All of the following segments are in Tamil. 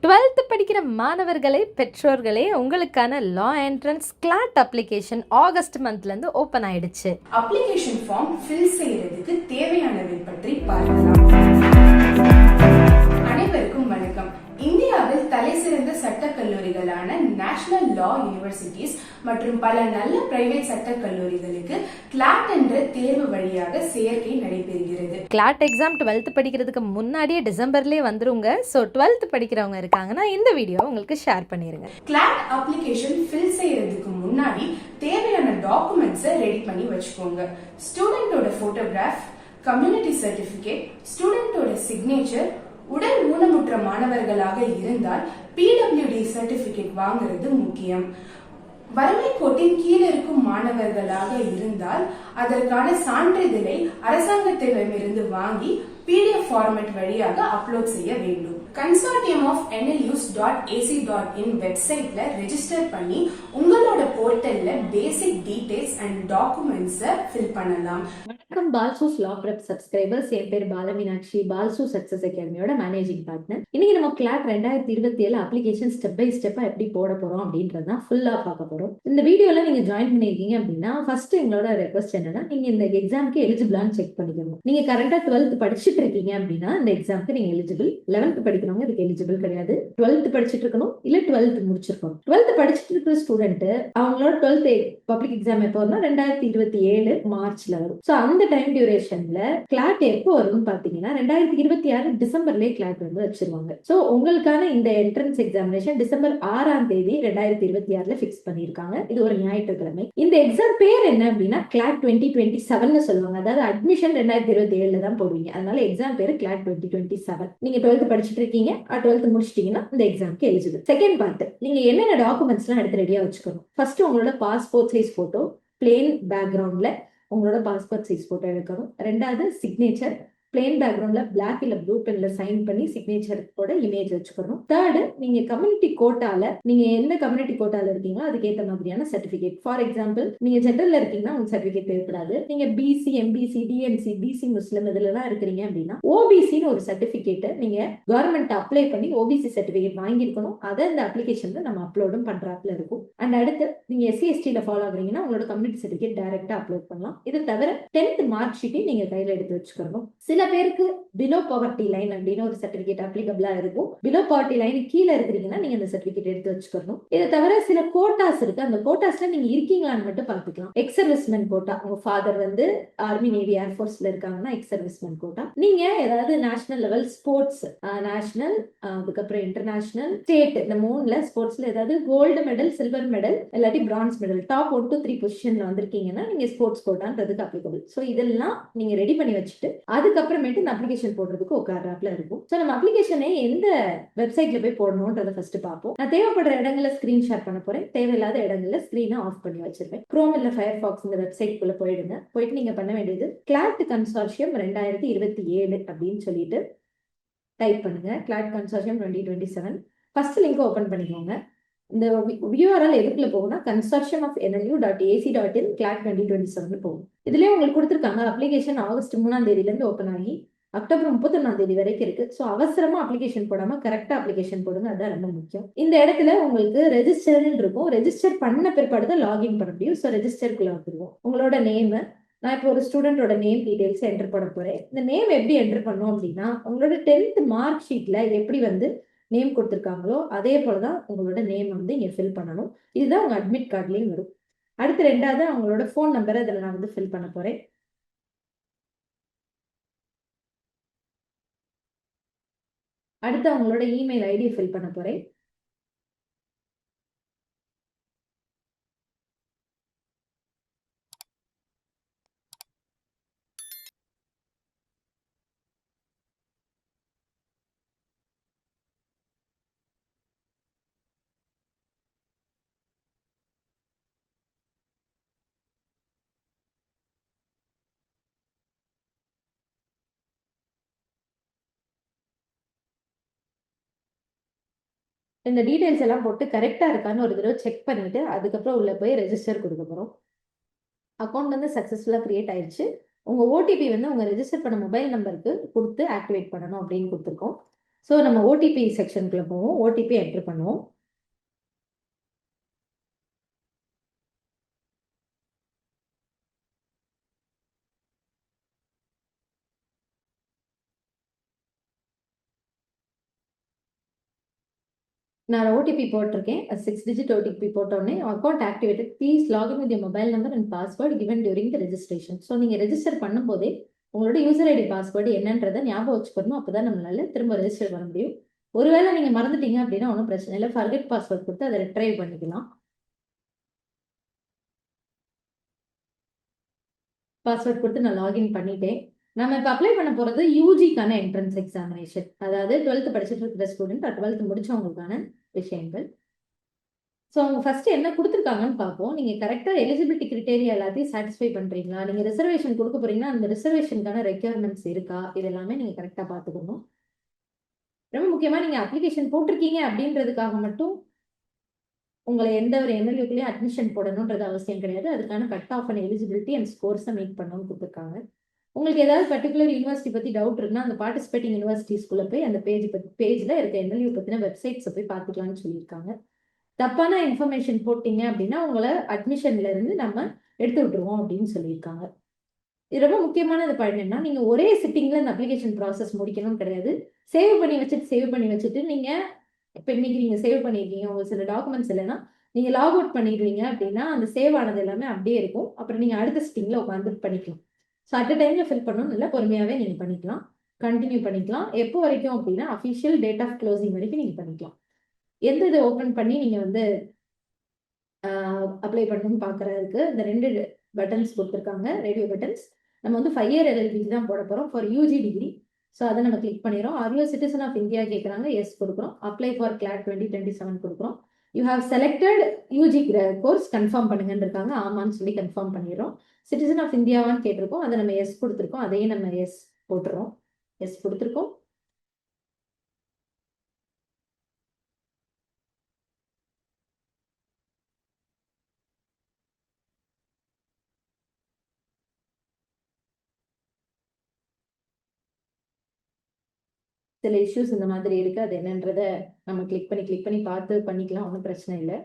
12th படிக்கிற மாணவர்களே, பெற்றோர்களே, உங்களுக்கான law entrance CLAT application August மந்த்லேருந்து ஓப்பன் ஆயிடுச்சு. அப்ளிகேஷன் ஃபார்ம் ஃபில் செய்யறதுக்கு தேவையானவை பற்றி பார்க்கலாம். அனைவருக்கும் வணக்கம். இந்தியாவில் தலைசிறந்த சட்டக் கல்லூரிகளான நேஷனல் லா யூனிவர்சிட்டிஸ் மற்றும் பல நல்ல பிரைவேட் சட்டக் கல்லூரிகளுக்கு கிளாட் என்ற தேர்வு வழியாக சேர்க்கை நடைபெறுகிறது. கிளாட் எக்ஸாம் 12th படிக்கிறதுக்கு முன்னாடியே டிசம்பர்லேயே வந்துருங்க. ஸோ 12th படிக்கிறவங்க இருக்காங்கன்னா இந்த வீடியோ உங்களுக்கு ஷேர் பண்ணிருங்க. கிளாட் அப்ளிகேஷன் ஃபில் செய்யறதுக்கு முன்னாடி தேவையான டாக்குமெண்ட்ஸை ரெடி பண்ணி வச்சுக்கோங்க. ஸ்டூடெண்டோட போட்டோகிராஃப், கம்யூனிட்டி சர்டிபிகேட், ஸ்டூடெண்டோட சிக்னேச்சர், உடல் ஊனமுற்ற மாணவர்களாக இருந்தால் PWD சர்டிபிகேட் வாங்குறது முக்கியம். வறுமை கோட்டின் கீழே இருக்கும் மாணவர்களாக இருந்தால் அதற்கான சான்றிதழை அரசாங்கத்திடமிருந்து வாங்கி PDF ஃபார்மேட் வழியாக அப்லோட் செய்ய வேண்டும். கன்சார்டியம் ஆஃப் NLUs.ac.in வெப்சைட்ல ரெஜிஸ்டர் பண்ணி உங்களோட போர்ட்டல்ல பேசிக் டீடைல்ஸ் அண்ட் டாக்குமெண்ட்ஸை ஃபில் பண்ணலாம். வணக்கம் பால்சூஸ் லா பிரெப் சப்ஸ்கிரைபர்ஸ். என் பேர் பாலமீனாட்சி, பால்சூ சக்சஸ் அகாடமியோட மேனேஜிங் பார்ட்னர். இன்னைக்கு நம்ம கிளாட் 2027 அப்ளிகேஷன் ஸ்டெப் பை ஸ்டெப்பா எப்படி போட போறோம் அப்படின்றத ஃபுல்லா பார்க்க போறோம். இந்த வீடியோல நீங்க ஜாயின் பண்ணிருக்கீங்க அப்படின்னா ஃபர்ஸ்ட் எங்களோட ரெக்வஸ்ட் என்னன்னா, நீங்க இந்த எக்ஸாம்க்கு எலிஜிபிளான்னு செக் பண்ணிக்கணும். நீங்க கரண்டா 12th படிச்சுட்டு இருக்கீங்க அப்படின்னா இந்த எக்ஸாம்க்கு நீங்க எலிஜிபிள். 11th படிக்கிறவங்க இதுக்கு எலிஜிபிள் கிடையாது. 12th படிச்சுட்டு இருக்கணும், இல்ல 12th முடிச்சிருக்கணும். 12th படிச்சுட்டு இருக்கிற ஸ்டூடெண்ட் அவங்களோட 12th பப்ளிக் எக்ஸாம் எப்போ வரும்னா 2027 மார்ச்ல வரும். ஸோ அந்த டைம் டியூரேஷன்ல கிளாட் எப்போ வரும்னு பாத்தீங்கன்னா 2026 டிசம்பர்லயே கிளாட் வந்து வச்சிருவாங்க. ஸோ உங்களுக்கான இந்த என்ட்ரன்ஸ் எக்ஸாமினேஷன் டிசம்பர் 6ஆம் தேதி 2026ல பிக்ஸ் பண்ணிருக்காங்க. இது ஒரு ஞாயிற்றுக்கிழமை. இந்த எக்ஸாம் பேர் என்ன அப்படின்னா கிளாட் 2027 சொல்லுவாங்க. அதாவது அட்மிஷன் 2027 தான் போடுவீங்க. அதனால எக்ஸாம் பேரு கிளாட் 2027. நீங்க 12th படிச்சுட்டு இருக்கீங்க, 12th முடிச்சிட்டீங்கன்னா இந்த எக்ஸாம்க்கு எலிஜிபிள். செகண்ட் பார்ட், நீங்க என்னென்ன டாக்குமெண்ட்ஸ் எல்லாம் எடுத்து ரெடியா வச்சுக்கணும். ஃபர்ஸ்ட் உங்களோட பாஸ்போர்ட் சைஸ் போட்டோ, பிளேன் பேக்ரவுண்ட்ல உங்களோட பாஸ்போர்ட் சைஸ் போட்டோ எடுக்கணும். ரெண்டாவது சிக்னேச்சர், பிளேன் பேக்ரவுண்ட்ல பிளாக் இல்ல ப்ளூ பென்ல சைன் பண்ணி சிக்னேச்சரோட இமேஜ் வச்சுக்கணும். தேர்டு, நீங்க கம்யூனிட்டி கோட்டால நீங்க எந்த கம்யூனிட்டி கோட்டால இருக்கீங்களோ அதுக்கேற்ற மாதிரியான சர்டிபிகேட். ஃபார் எக்ஸாம்பிள் நீங்க ஜெனரல்ல இருக்கீங்கன்னா உங்களுக்கு சர்டிபிகேட் தேவைப்படாது. நீங்க BC, MBC, DNC, BC முஸ்லிம் இதுல எல்லாம் இருக்கிறீங்க அப்படின்னா OBCன்னு ஒரு சர்டிபிகேட்டை நீங்க கவர்மெண்ட் அப்ளை பண்ணி OBC சர்டிபிகேட் வாங்கியிருக்கணும். அதை இந்த அப்ளிகேஷன்ல நம்ம அப்லோடும் பண்றாப்புல இருக்கும். அண்ட் அடுத்து நீங்க SC ST ஃபாலோ ஆகுறீங்கன்னா உங்களோட கம்யூனிட்டி சர்டிபிகேட் டைரக்டா அப்லோட் பண்ணலாம். இது தவிர 10th மார்க் ஷீட்டையும் நீங்க கையில எடுத்து வச்சுக்கணும். சில பேருக்கு பிலோ பாவர்ட்டி லைன் அப்படின்னு ஒரு சர்டிபிகேட் அப்ளிகபிளா இருக்கும். பிலோ பாவர்ட்டி லைன் கீழே இருக்கிறீங்கன்னா நீங்க அந்த சர்டிபிகேட் எடுத்து வச்சுக்கணும். இதை தவிர சில கோட்டாஸ் இருக்கு. அந்த கோட்டாஸ்ல நீங்க இருக்கீங்களான்னு மட்டும் பார்த்துக்கலாம். எக்ஸ் சர்வீஸ்மென் கோட்டா, உங்க ஃபாதர் வந்து ஆர்மி, நேவி, ஏர்ஃபோர்ஸ்ல இருக்காங்கன்னா எக்ஸ் சர்வீஸ்மென் கோட்டா. நீங்க ஏதாவது நேஷனல் லெவல் ஸ்போர்ட்ஸ், நேஷனல், அதுக்கப்புறம் இன்டர்நேஷனல், ஸ்டேட், இந்த 3ல ஸ்போர்ட்ஸ்ல ஏதாவது கோல்டு மெடல், சில்வர் மெடல், இல்லாட்டி பிரான்ஸ் மெடல், டாப் 1 to 3 பொசிஷன்ல வந்திருக்கீங்கன்னா நீங்க ஸ்போர்ட்ஸ் கோட்டான்றதுக்கு அப்ளிகபிள். ஸோ இதெல்லாம் நீங்க ரெடி பண்ணி வச்சுட்டு அதுக்கப்புறமேட்டு அப்ளிகேஷன் போடுறதுக்கு உட்கார்றாப்ல இருக்கும். ஸோ நம்ம அப்ளிகேஷனை எந்த வெப்சைட்ல போய் போடணும்ன்றத ஃபர்ஸ்ட் பார்ப்போம். நான் தேவைப்படுற இடங்கள்ல ஸ்கிரீன் ஷேர் பண்ண போறேன். தேவையில்லாத இடங்கள்ல ஸ்கிரீனை ஆஃப் பண்ணி வச்சிருப்பேன். குரோம் இல்ல ஃபயர்பாக்ஸ் இந்த வெப்சைட் குள்ள போயிடுங்க. போயிட்டு நீங்க பண்ண வேண்டியது கிளாட் கன்சார்ஷியம் 2027 அப்படின்னு சொல்லிட்டு டைப் பண்ணுங்க. Claude consortium 2027 first link open பண்ணிக்கோங்க. இந்த URL எதுக்குள்ள போகும்னா consortium.nlu.ac.in கிளாட் 2027 போகும். இதுலயே உங்களுக்கு கொடுத்துருக்காங்க அப்ளிகேஷன் ஆகஸ்ட் 3ஆம் தேதியில இருந்து ஓபன் ஆகி அக்டோபர் 31ஆம் தேதி வரைக்கும் இருக்கு. ஸோ அவசரமா அப்ளிகேஷன் போடாம கரெக்டா அப்ளிகேஷன் போடுங்க. அதுதான் ரொம்ப முக்கியம். இந்த இடத்துல உங்களுக்கு ரெஜிஸ்டர்னு இருக்கும். ரெஜிஸ்டர் பண்ண பிற்பாடு தான் லாகின் பண்ண முடியும். ஸோ ரெஜிஸ்டருக்குள்ள வந்துருவோம். உங்களோட நேம், நான் இப்போ ஒரு ஸ்டூடெண்டோட நேம் டீடைல்ஸ் என்டர் பண்ண போறேன். இந்த நேம் எப்படி என்டர் பண்ணோம் அப்படின்னா உங்களோட 10th மார்க் ஷீட்ல எப்படி வந்து நேம் கொடுத்துருக்காங்களோ அதே போலதான் உங்களோட நேம் வந்து இங்க ஃபில் பண்ணணும். இதுதான் உங்க அட்மிட் கார்ட்லயும் வரும். அடுத்து ரெண்டாவது அவங்களோட ஃபோன் நம்பரை இதுல நான் வந்து ஃபில் பண்ண போறேன். அடுத்து அவங்களோட இமெயில் ஐடி ஃபில் பண்ண போறேன். இந்த டீடைல்ஸ் எல்லாம் போட்டு கரெக்டா இருக்கான்னு ஒரு தடவை செக் பண்ணிட்டு அதுக்கப்புறம் உள்ள போய் ரெஜிஸ்டர் கொடுக்க போறோம். அக்கௌண்ட் வந்து சக்சஸ்ஃபுல்லா கிரியேட் ஆயிடுச்சு. உங்க OTP வந்து உங்க ரெஜிஸ்டர் பண்ண மொபைல் நம்பருக்கு கொடுத்து ஆக்டிவேட் பண்ணணும் அப்படின்னு கொடுத்துருக்கோம். ஸோ நம்ம ஓடிபி செக்ஷனுக்குள்ள போவோம், ஓடிபி என்டர் பண்ணுவோம். நான் ஓடிபி போட்டிருக்கேன். 6 டிஜிட் ஓடிபி போட்டோடனே account activated, please login with mobile number and password given during the registration. So நீங்கள் ரெஜிஸ்டர் பண்ணும்போதே உங்களோட யூசர் ஐடி பாஸ்வேர்டு என்னன்றதை ஞாபகம் வச்சுக்கணும். அப்பதான் நம்மளால திரும்ப ரெஜிஸ்டர் பண்ண முடியும். ஒருவேளை நீங்க மறந்துட்டீங்க அப்படின்னா ஒன்றும் பிரச்சனை இல்லை, ஃபர்கெட் பாஸ்வேர்ட் கொடுத்து அதை ரிட்ரைவ் பண்ணிக்கலாம். பாஸ்வேர்ட் கொடுத்து நான் லாகின் பண்ணிட்டேன். நம்ம இப்போ அப்ளை பண்ண போறது யூஜிக்கான என்ட்ரன்ஸ் எக்ஸாமினேஷன், அதாவது 12th படிச்சுட்டு இருக்கிற ஸ்டூடெண்ட், 12th முடிச்சவங்களுக்கான விஷயங்கள். ஸோ அவங்க ஃபர்ஸ்ட் என்ன கொடுத்துருக்காங்கன்னு பார்ப்போம். நீங்க கரெக்டா எலிஜிபிலிட்டி கிரிட்டேரியா எல்லாத்தையும் சாட்டிஸ்ஃபை பண்றீங்களா, நீங்க ரிசர்வேஷன் கொடுக்க போறீங்கன்னா அந்த ரிசர்வேஷனுக்கான ரெக்யர்மெண்ட்ஸ் இருக்கா, இது எல்லாமே நீங்க கரெக்டா பார்த்துக்கணும். ரொம்ப முக்கியமா நீங்க அப்ளிகேஷன் போட்டிருக்கீங்க அப்படின்றதுக்காக மட்டும் உங்களை எந்த ஒரு எம்எல்யூக்குள்ளேயும் அட்மிஷன் போடணுன்றது அவசியம் கிடையாது. அதுக்கான cut off and eligibility and ஸ்கோர்ஸை மீட் பண்ணணும்னு கொடுத்துருக்காங்க. உங்களுக்கு ஏதாவது பர்டிகுலர் யூனிவர்சிட்டி பத்தி டவுட் இருக்குன்னா அந்த பார்ட்டிசிபேட்டிங் யூனிவர்சிட்டிஸ்குள்ள போய் அந்த பேஜ்ல இருக்க எம்எல்யூ பத்தின வெப்சைட்ஸை போய் பார்த்துக்கலாம்னு சொல்லியிருக்காங்க. தப்பான இன்ஃபர்மேஷன் போட்டீங்க அப்படின்னா உங்களை அட்மிஷன்ல இருந்து நம்ம எடுத்து விட்டுருவோம் அப்படின்னு சொல்லியிருக்காங்க. இது ரொம்ப முக்கியமான இது என்னன்னா, நீங்க ஒரே சிட்டிங்ல இந்த அப்ளிகேஷன் ப்ராசஸ் முடிக்கணும்னு கிடையாது. சேவ் பண்ணி வச்சுட்டு நீங்க இப்ப இன்னைக்கு நீங்க சேவ் பண்ணிருக்கீங்க, உங்களுக்கு சில டாக்குமெண்ட்ஸ் இல்லைன்னா நீங்க லாக் அவுட் பண்ணிடுவீங்க அப்படின்னா அந்த சேவ் ஆனது எல்லாமே அப்படியே இருக்கும். அப்புறம் நீங்க அடுத்த சிட்டிங்ல உட்காந்து பண்ணிக்கலாம். ஸோ அட் டைம்ல ஃபில் பண்ணணும் இல்லை, பொறுமையாவே நீங்க பண்ணிக்கலாம், கண்டினியூ பண்ணிக்கலாம். எப்போ வரைக்கும் அப்படின்னா அஃபிஷியல் டேட் ஆஃப் க்ளோசிங் வரைக்கும் நீங்க பண்ணிக்கலாம். எந்த இதை ஓப்பன் பண்ணி நீங்க வந்து அப்ளை பண்ணணும்னு பார்க்கறதுக்கு இந்த 2 பட்டன்ஸ் கொடுத்துருக்காங்க, ரேடியோ பட்டன்ஸ். நம்ம வந்து 5 இயர் எல்எல்பி தான் போட போறோம் ஃபார் யூஜி டிகிரி. ஸோ அதை நம்ம கிளிக் பண்ணிடுறோம். Are you citizen of India கேட்குறாங்க, எஸ் கொடுக்குறோம். அப்ளை ஃபார் கிளாட் 2027 கொடுக்குறோம். You have selected UG course, confirm பண்ணுங்கன்னு இருக்காங்க, ஆமான்னு சொல்லி கன்ஃபார்ம் பண்ணிடுறோம். சிட்டிசன் ஆஃப் இந்தியாவான்னு கேட்டிருக்கோம், அதை நம்ம எஸ் கொடுத்துருக்கோம், அதையும் நம்ம எஸ் போட்டுறோம். எஸ் கொடுத்துருக்கோம். சில இஷ்யூஸ் இந்த மாதிரி இருக்கு, அது என்னன்றத நம்ம கிளிக் பண்ணி பார்த்து பண்ணிக்கலாம், ஒன்றும் பிரச்சனை இல்லை.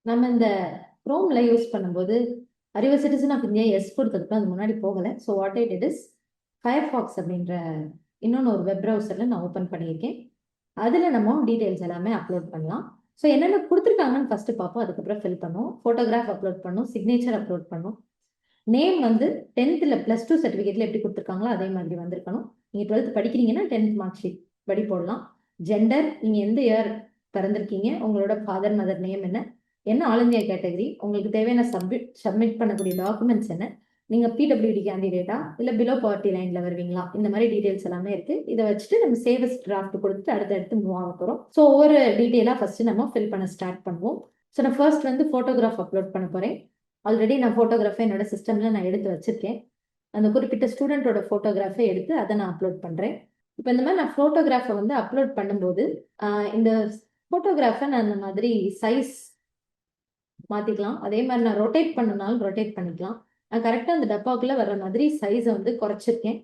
நம்ம இந்த க்ரோம்ல யூஸ் பண்ணும்போது அறிவு சிட்டிசன் ஆஃப் இந்தியா எஸ் கொடுத்ததுக்கு அது முன்னாடி போகலை. So what I did is Firefox அப்படின்ற இன்னொன்று ஒரு வெப் ப்ரௌசரில் நான் ஓப்பன் பண்ணியிருக்கேன். அதில் நம்ம டீட்டெயில்ஸ் எல்லாமே அப்லோட் பண்ணலாம். ஸோ என்னென்ன கொடுத்துருக்காங்கன்னு ஃபர்ஸ்ட் பார்ப்போம், அதுக்கப்புறம் ஃபில் பண்ணும். ஃபோட்டோகிராஃப் அப்லோட் பண்ணும், சிக்னேச்சர் அப்லோட் பண்ணும். நேம் வந்து 10th +2 சர்டிஃபிகேட்ல எப்படி கொடுத்துருக்காங்களோ அதே மாதிரி வந்திருக்கணும். நீங்கள் 12th படிக்கிறீங்கன்னா 10th மார்க் ஷீட் படி போடலாம். ஜெண்டர், நீங்கள் எந்த இயர் பிறந்திருக்கீங்க, உங்களோட ஃபாதர் மதர் நேம் என்ன ஆல் இந்தியா கேட்டகரி, உங்களுக்கு தேவையான சப்மிட் பண்ணக்கூடிய டாக்குமெண்ட்ஸ் என்ன, நீங்க பிடபிள்யூடி கேண்டிடேட்டா இல்லை பிலோ பாவர்ட்டி லைன்ல வருவீங்களா, இந்த மாதிரி டீடைல்ஸ் எல்லாமே இருக்கு. இதை வச்சுட்டு நம்ம சேவஸ் டிராஃப்ட் கொடுத்துட்டு அடுத்தடுத்து மூவ் ஆக போறோம். ஸோ ஒவ்வொரு டீட்டெயிலா ஃபர்ஸ்ட் நம்ம ஃபில் பண்ண ஸ்டார்ட் பண்ணுவோம். ஸோ நான் ஃபர்ஸ்ட் வந்து ஃபோட்டோகிராஃப் அப்லோட் பண்ண போறேன். ஆல்ரெடி நான் ஃபோட்டோகிராஃபை என்னோட சிஸ்டம்ல நான் எடுத்து வச்சிருக்கேன். அந்த குறிப்பிட்ட ஸ்டூடெண்டோட ஃபோட்டோகிராஃபை எடுத்து அதை நான் அப்லோட் பண்றேன். இப்போ இந்த மாதிரி நான் ஃபோட்டோகிராஃபை வந்து அப்லோட் பண்ணும்போது இந்த ஃபோட்டோகிராஃபை நான் இந்த மாதிரி சைஸ் மாத்திக்கலாம். அதே மாதிரி நான் ரொட்டேட் பண்ணனாலும் ரொட்டேட் பண்ணிக்கலாம். நான் கரெக்டாக அந்த டப்பாக்குள்ள வர்ற மாதிரி சைஸை வந்து குறைச்சிருக்கேன்.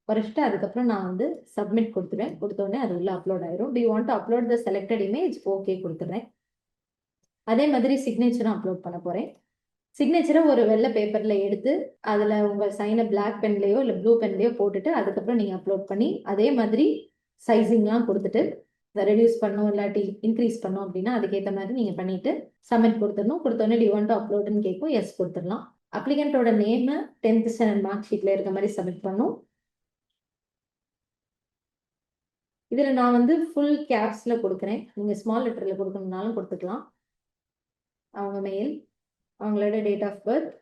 குறைச்சிட்டு அதுக்கப்புறம் நான் வந்து சப்மிட் கொடுத்துருவேன். கொடுத்தோடனே அது உள்ள அப்லோட் ஆயிரும். To you want to upload the selected image, okay கொடுத்துட்றேன். அதே மாதிரி சிக்னேச்சரும் அப்லோட் பண்ண போறேன். சிக்னேச்சரை ஒரு வெள்ளை பேப்பர்ல எடுத்து அதுல உங்க சைனை பிளாக் பென்லயோ இல்லை ப்ளூ பென்லயோ போட்டுட்டு அதுக்கப்புறம் நீங்க அப்லோட் பண்ணி அதே மாதிரி சைசிங்லாம் கொடுத்துட்டு ரெடியூஸ் பண்ணும் இல்லாட்டி இன்க்ரீஸ் பண்ணும் அப்படின்னா அதுக்கேற்ற மாதிரி நீங்க பண்ணிட்டு சப்மிட் கொடுத்துடணும். கொடுத்தோடனே டு யூ வாண்ட் டு அப்லோட்னு கேட்கும், எஸ் கொடுத்துடலாம். அப்ளிகண்டோட நேம் 10th ஸ்டாண்டர்ட் மார்க் ஷீட்ல இருக்க மாதிரி சப்மிட் பண்ணும். இதுல நான் வந்து ஃபுல் கேப்ஸ்ல கொடுக்குறேன், நீங்க ஸ்மால் லெட்டர்ல கொடுக்கணும்னாலும் கொடுத்துக்கலாம். அவங்க மெயில், அவங்களோட டேட் ஆஃப் பர்த்,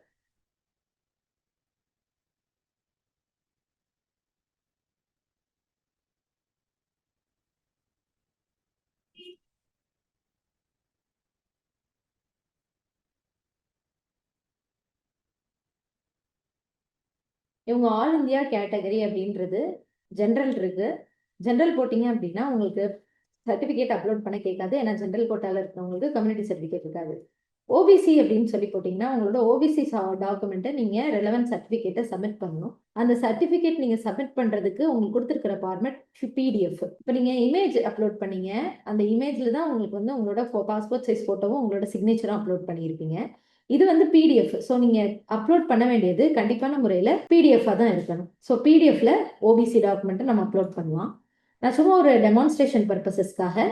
இவங்க ஆல் இந்தியா கேட்டகரி அப்படின்றது ஜென்ரல் இருக்கு. ஜென்ரல் போட்டிங்க அப்படின்னா உங்களுக்கு சர்டிஃபிகேட் அப்லோட் பண்ண கேட்காது, ஏன்னா ஜென்ரல் கோட்டால இருக்கிறவங்களுக்கு கம்யூனிட்டி சர்டிஃபிகேட் இருக்காது. ஓபிசி அப்படின்னு சொல்லி போட்டிங்கன்னா உங்களோட ஓபிசி டாக்குமெண்ட்டை நீங்கள் ரெலவென்ட் சர்டிஃபிகேட்டை சப்மிட் பண்ணணும். அந்த சர்டிஃபிகேட் நீங்கள் சப்மிட் பண்ணுறதுக்கு உங்களுக்கு கொடுத்துருக்கிற ஃபார்மேட் பிடிஎஃப். இப்போ நீங்கள் இமேஜ் அப்லோட் பண்ணீங்க, அந்த இமேஜில் தான் உங்களுக்கு வந்து உங்களோட பாஸ்போர்ட் சைஸ் ஃபோட்டோவும் உங்களோட சிக்னேச்சரும் அப்லோட் பண்ணியிருப்பீங்க. இது வந்து பிடிஎஃப். ஸோ நீங்கள் அப்லோட் பண்ண வேண்டியது கண்டிப்பான முறையில் பிடிஎஃபாக தான் இருக்கணும். ஸோ பிடிஎஃப்ல ஓபிசி டாக்குமெண்ட்டை நம்ம அப்லோட் பண்ணலாம். நான் சும்மா ஒரு டெமான்ஸ்ட்ரேஷன் பர்பஸஸ்க்காக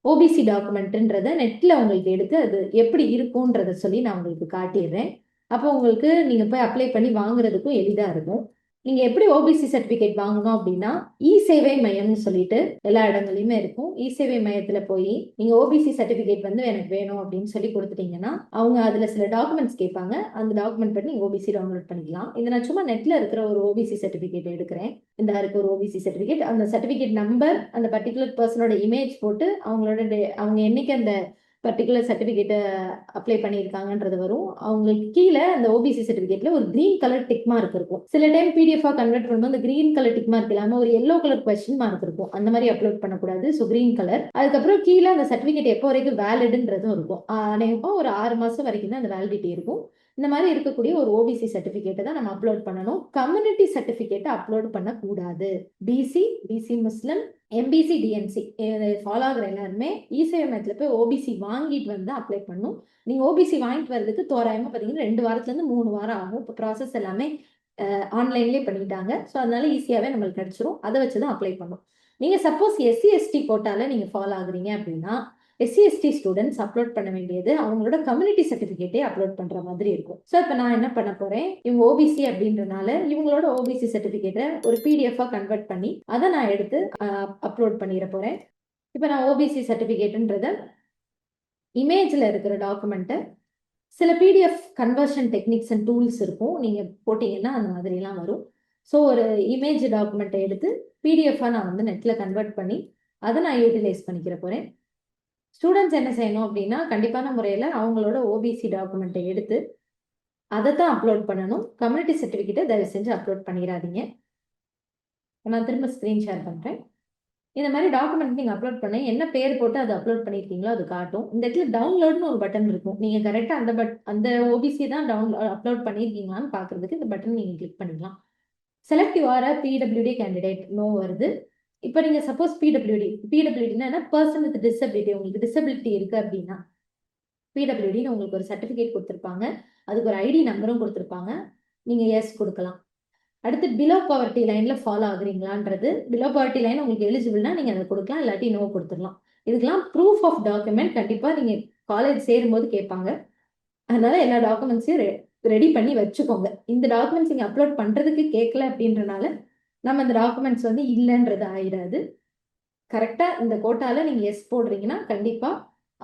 ஓபிசி டாக்குமெண்ட்ன்றதை நெட்டில் உங்களுக்கு எடுத்து அது எப்படி இருக்கும்ன்றதை சொல்லி நான் உங்களுக்கு காட்டிடுறேன். அப்போ உங்களுக்கு நீங்கள் போய் அப்ளை பண்ணி வாங்குறதுக்கும் எளிதாக இருக்கும். நீங்கள் எப்படி ஓபிசி சர்டிஃபிகேட் வாங்கணும் அப்படின்னா, இ சேவை மையம்னு சொல்லிட்டு எல்லா இடங்களையுமே இருக்கும். இ சேவை மையத்தில் போய் நீங்கள் ஓபிசி சர்டிஃபிகேட் வந்து எனக்கு வேணும் அப்படின்னு சொல்லி கொடுத்துட்டீங்கன்னா அவங்க அதில் சில டாக்குமெண்ட்ஸ் கேட்பாங்க. அந்த டாக்குமெண்ட் பண்ணி நீங்கள் ஓபிசி டவுன்லோட் பண்ணிக்கலாம். இதை நான் சும்மா நெட்டில் இருக்கிற ஒரு ஓபிசி சர்டிஃபிகேட் எடுக்கிறேன். இந்த இருக்கு ஒரு ஓபிசி சர்டிஃபிகேட். அந்த சர்டிஃபிகேட் நம்பர், அந்த பர்டிகுலர் பர்சனோட இமேஜ் போட்டு அவங்க என்னைக்கு அந்த பர்டிகுலர் சர்டிஃபிகேட்டை அப்ளை பண்ணியிருக்காங்கன்றது வரும். அவங்களுக்கு கீழே அந்த ஓபிசி சர்டிஃபிகேட்ல ஒரு கிரீன் கலர் டிக் மார்க் இருக்கும். சில டைம் பிடிஎஃபாக கன்வெர்ட் பண்ணும்போது அந்த கிரீன் கலர் டிக் மார்க் இல்லாமல் ஒரு எல்லோ கலர் கொஸ்டின் மார்க் இருக்கும். அந்த மாதிரி அப்லோட் பண்ணக்கூடாது. So green colour. அதுக்கப்புறம் கீழே அந்த சர்டிஃபிகேட் எப்போ வரைக்கும் வேலிடுன்றதும் இருக்கும். அநேகமாக ஒரு 6 மாதம் வரைக்கும் தான் அந்த வேலிடிட்டி இருக்கும். இந்த மாதிரி இருக்கக்கூடிய ஒரு ஓபிசி சர்டிஃபிகேட்டை தான் நம்ம அப்லோட் பண்ணணும். கம்யூனிட்டி சர்டிஃபிகேட்டை அப்லோட் பண்ணக்கூடாது. பிசி முஸ்லிம், எம்பிசி, டிஎன்சி ஃபாலோ ஆகிற எல்லாருமே இசேவை மையத்தில் போய் ஓபிசி வாங்கிட்டு வந்து அப்ளை பண்ணும். நீங்கள் ஓபிசி வாங்கிட்டு வர்றதுக்கு தோராயமாக பார்த்தீங்கன்னா 2 வாரத்துலேருந்து 3 வாரம் ஆகும். இப்போ ப்ராசஸ் எல்லாமே ஆன்லைன்லேயே பண்ணிட்டாங்க. ஸோ அதனால ஈஸியாகவே நம்மளுக்கு கிடச்சிரும். அதை வச்சு தான் அப்ளை பண்ணும். நீங்கள் சப்போஸ் எஸ்சி/எஸ்டி கோட்டால நீங்கள் ஃபாலோ ஆகுறீங்க அப்படின்னா எஸ்சி/எஸ்டி ஸ்டூடெண்ட்ஸ் அப்லோட் பண்ண வேண்டியது அவங்களோட கம்யூனிட்டி சர்டிஃபிகேட்டே அப்லோட் பண்ற மாதிரி இருக்கும். ஸோ இப்போ நான் என்ன பண்ண போறேன், இவங்க ஓபிசி அப்படின்றனால இவங்களோட ஓபிசி சர்டிஃபிகேட்டை ஒரு பிடிஎஃபாக கன்வெர்ட் பண்ணி அதை நான் எடுத்து அப்லோட் பண்ணிட போறேன். இப்போ நான் ஓபிசி சர்டிஃபிகேட்டுன்றத இமேஜில் இருக்கிற டாக்குமெண்ட்டை சில PDF conversion techniques and tools இருக்கும். நீங்கள் போட்டிங்கன்னா அந்த மாதிரிலாம் வரும். ஸோ ஒரு இமேஜ் டாக்குமெண்ட்டை எடுத்து பிடிஎஃபாக நான் வந்து நெட்டில் கன்வெர்ட் பண்ணி அதை நான் யூட்டிலைஸ் பண்ணிக்கிற போகிறேன். ஸ்டூடெண்ட்ஸ் என்ன செய்யணும் அப்படின்னா கண்டிப்பான முறையில் அவங்களோட ஓபிசி டாக்குமெண்ட்டை எடுத்து அதை தான் அப்லோட் பண்ணணும். கம்யூனிட்டி சர்டிஃபிகேட்டை தயவு செஞ்சு அப்லோட் பண்ணிடாதீங்க. நான் திரும்ப ஸ்க்ரீன் ஷேர் பண்ணுறேன். இந்த மாதிரி டாக்குமெண்ட் நீங்கள் அப்லோட் பண்ண என்ன பேர் போட்டு அதை அப்லோட் பண்ணியிருக்கீங்களோ அது காட்டும். இந்த இடத்துல டவுன்லோட்னு ஒரு பட்டன் இருக்கும். நீங்கள் கரெக்டாக அந்த ஓபிசி தான் அப்லோட் பண்ணியிருக்கீங்களான்னு பார்க்குறதுக்கு இந்த பட்டன் நீங்கள் கிளிக் பண்ணிக்கலாம். Select your PWD candidate no வருது. இப்போ நீங்கள் சப்போஸ் பிடபிள்யூடினா என்ன, பர்சன் வித் டிசபிலிட்டி, உங்களுக்கு டிசபிலிட்டி இருக்குது அப்படின்னா பிடபிள்யூடின்னு உங்களுக்கு ஒரு சர்டிஃபிகேட் கொடுத்துருப்பாங்க. அதுக்கு ஒரு ஐடி நம்பரும் கொடுத்துருப்பாங்க. நீங்கள் எஸ் கொடுக்கலாம். அடுத்து பிலோ பவர்ட்டி லைனில் ஃபாலோ ஆகுறீங்களான்றது, பிலோ பவர்ட்டி லைன் உங்களுக்கு எலிஜிபிள்னா நீங்கள் அதை கொடுக்கலாம், இல்லாட்டி நோ கொடுத்துடலாம். இதுக்கெல்லாம் ப்ரூஃப் ஆஃப் டாக்குமெண்ட் கண்டிப்பாக நீங்கள் காலேஜ் சேரும்போது கேட்பாங்க. அதனால எல்லா டாக்குமெண்ட்ஸையும் ரெடி பண்ணி வச்சுக்கோங்க. இந்த டாக்குமெண்ட்ஸ் நீங்கள் அப்லோட் பண்ணுறதுக்கு கேட்கல அப்படின்றனால நம்ம இந்த டாக்குமெண்ட்ஸ் வந்து இல்லைன்றது ஆயிடாது. கரெக்டாக இந்த கோட்டாவில் நீங்கள் எஸ் போடுறீங்கன்னா கண்டிப்பாக